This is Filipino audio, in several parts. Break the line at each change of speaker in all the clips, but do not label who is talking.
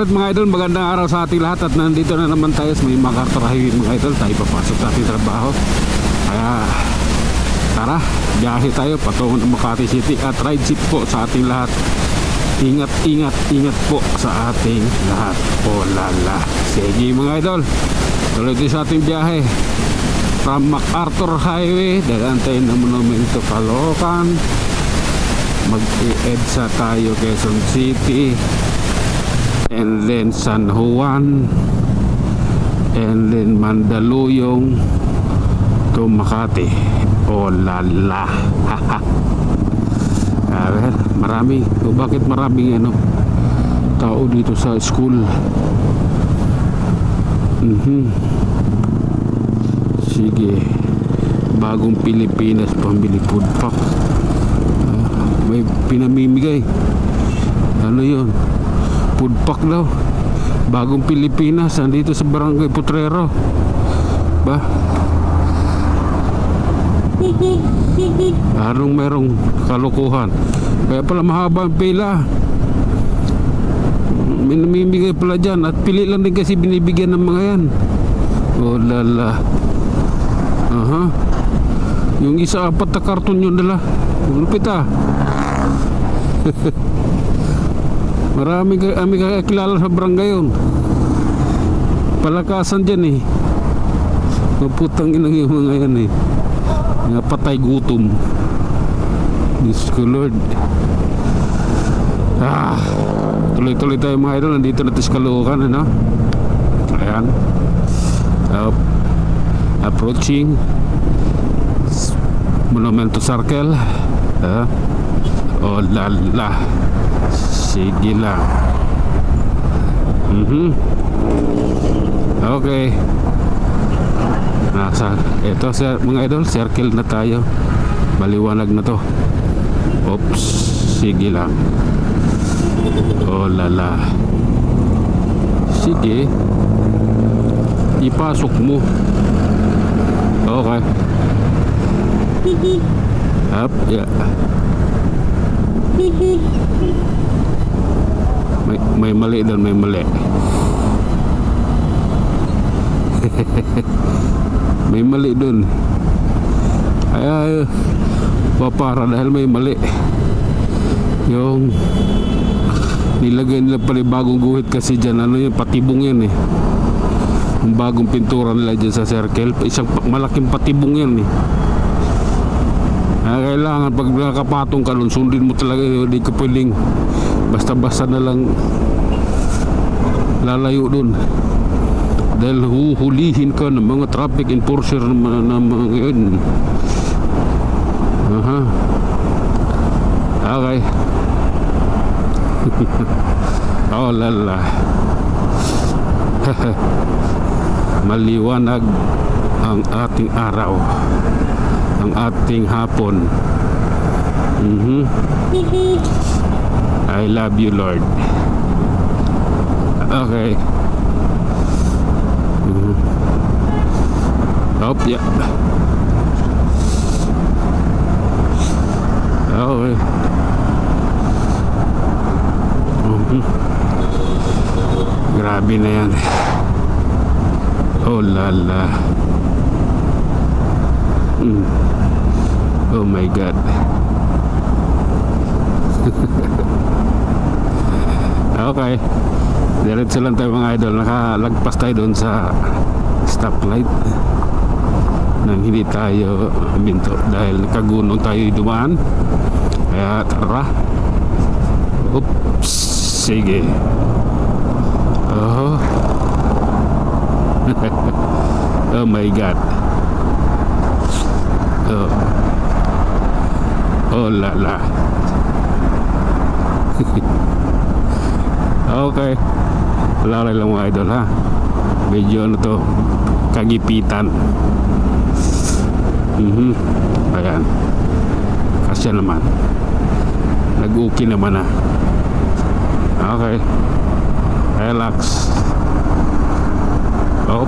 ulit mga idol, magandang araw sa ating lahat. At nandito na naman tayo sa may MacArthur Highway mga idol. Tayo papasok sa ating trabaho. Kaya tara, biyahe tayo patungo ng Makati City. At ride safe po sa ating lahat. Ingat, ingat, ingat po sa ating lahat. O lala. Sige mga idol, tuloy tayo sa ating biyahe from MacArthur Highway. Dadaan tayo ng Monumento Caloocan. Mag-EDSA tayo Quezon City, and then San Juan, and then Mandaluyong to Makati. Oh lala. Marami. O bakit maraming tao dito sa school? Sige, bagong Pilipinas pambili food pack. May pinamimigay. Ano yun? Food pack daw. Bagong Pilipinas. Andito sa Barangay Potrero. Ba? Anong merong kalukuhan? Kaya pala mahaba ang pila. May namimigay pala dyan. At pili lang din kasi binibigyan ng mga yan. Oh lala. Aha. Yung isa 4 na karton yun nila. Lupit ah. Marami kami kakilala sa barangay yun. Palakasan dyan eh. Maputang inang yung mga yan eh. Nga patay gutom. Diyos ko Lord. Tuloy-tuloy tayo mga idol. Nandito na tayo sa Caloocan, ano? Ayan. Approaching Monumento Circle. Oh lala. Sige lang. Okay. Ito mga idol, circle na tayo. Maliwanag na to. Oops. Sige lang. Oh lala. Sige. Ipasok mo. Okay. Up, yeah. May mali doon, may mali. May mali doon. Ay, papara dahil may mali. Yung nilagay nila pala bagong guhit kasi dyan. Ano yun, patibong yan eh. Yung bagong pintura nila dyan sa circle. Isang malaking patibong yan eh. Kailangan pag nakapatong ka nun, sundin mo talaga. Hindi ka pwedeng basta-basta na lang lalayo dun. Dahil huhulihin ka ng mga traffic enforcer na mga yun. Aha. Okay. Oh lala. Maliwanag ang ating araw, ang ating hapon. I love you Lord. Okay. Oh yeah. Okay. Grabe na yan. Oh lala. Oh my God. Okay. Diretso lang tayo mga idol. Nakalagpas tayo doon sa stoplight nang hindi tayo minto dahil nakagunong tayo dumaan. Kaya tara. Oops. Sige. Oh. Oh my God. Oh lala. Okay. Wala lang mga idol ha. Medyo ano to, kagipitan. Ayan. Kasya naman. Nag-okay naman na. Okay. Relax. Oh.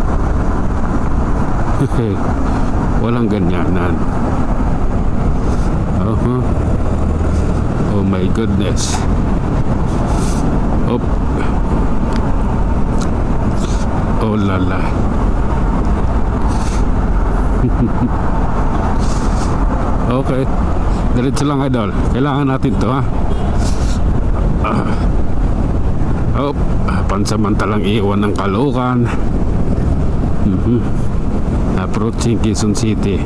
Walang ganyanan. Oh my goodness. Op. Diretso lang idol. Kailangan natin to ha. Pansamantalang iwan ng Caloocan. Approaching Quezon City.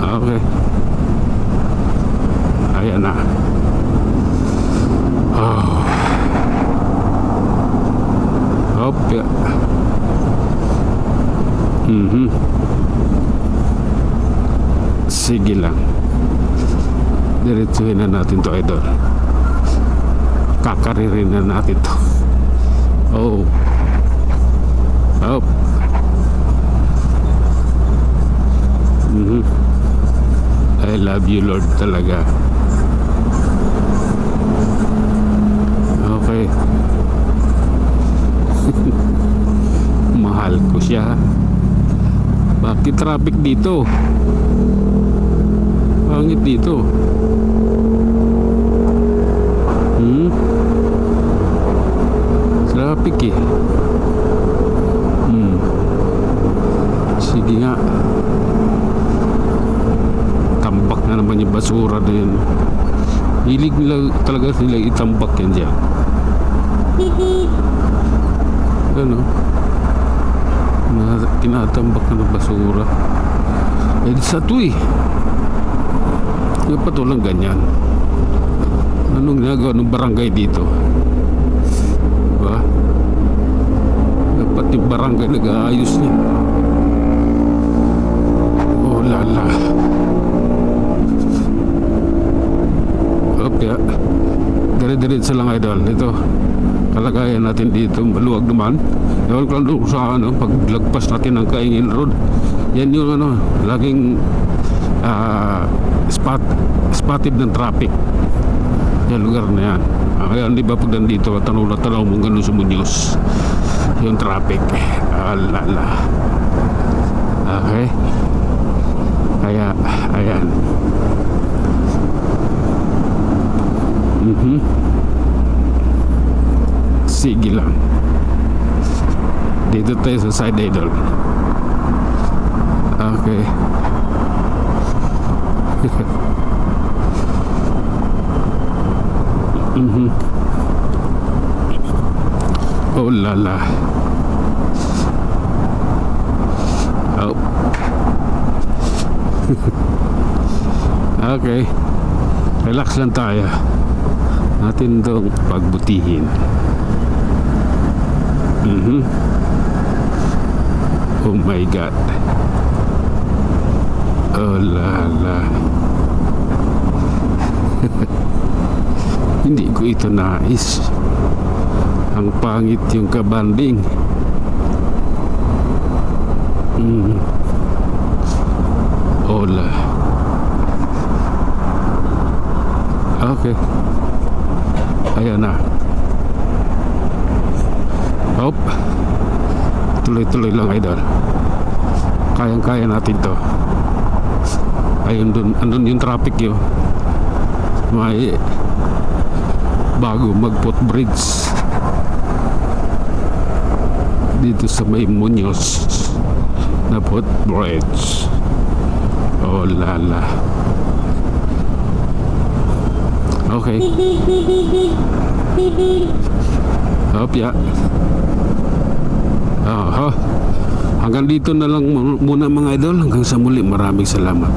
Okay. Ayan na. Yeah. Sige lang. Diretsuhin na natin to idol. Kakaririn na natin to. I love you Lord talaga. Okay. Mahal ko siya. Bakit traffic dito? Pangit dito. Traffic eh. Sige nga. Tambak na naman yung basura na yun. Hilig nila talaga sila itambak yan dyan. Ano? Tinatambak na ng basura. Eh sa to eh. Yung patulang ganyan. Anong ginagawa ng barangay dito? Diba? Dapat yung barangay nag-aayos niya. Oh lala. Kaya dire-diretso lang idol. Ito kalagayan natin dito, maluwag naman. Ewan ko lang doon sa paglagpas natin ng Kaingin Road. Yan yung laging spotted ng traffic. Yan lugar na yan. Kaya hindi ba pag nandito tanaw mong ganun sa Muñoz yung traffic. Alala. Okay. Kaya ayan. Sige lang. Dito tayo sa side idol. Okay. Oh lala. Okay. Relax lang tayo. Natin itong pagbutihin. Oh my God. Oh lala. Hindi ko ito nais. Ang pangit yung kabanding. Ola. Okay. Ayan na. Hop. Tuloy-tuloy lang idol. Kayang-kaya natin to. Ayun dun, andun yung traffic yun. May bago mag-footbridge dito sa may Muñoz na footbridge. Oh lala. Okay. Hop ya. Hanggang dito na lang muna mga idol. Hanggang sa muli, maraming salamat.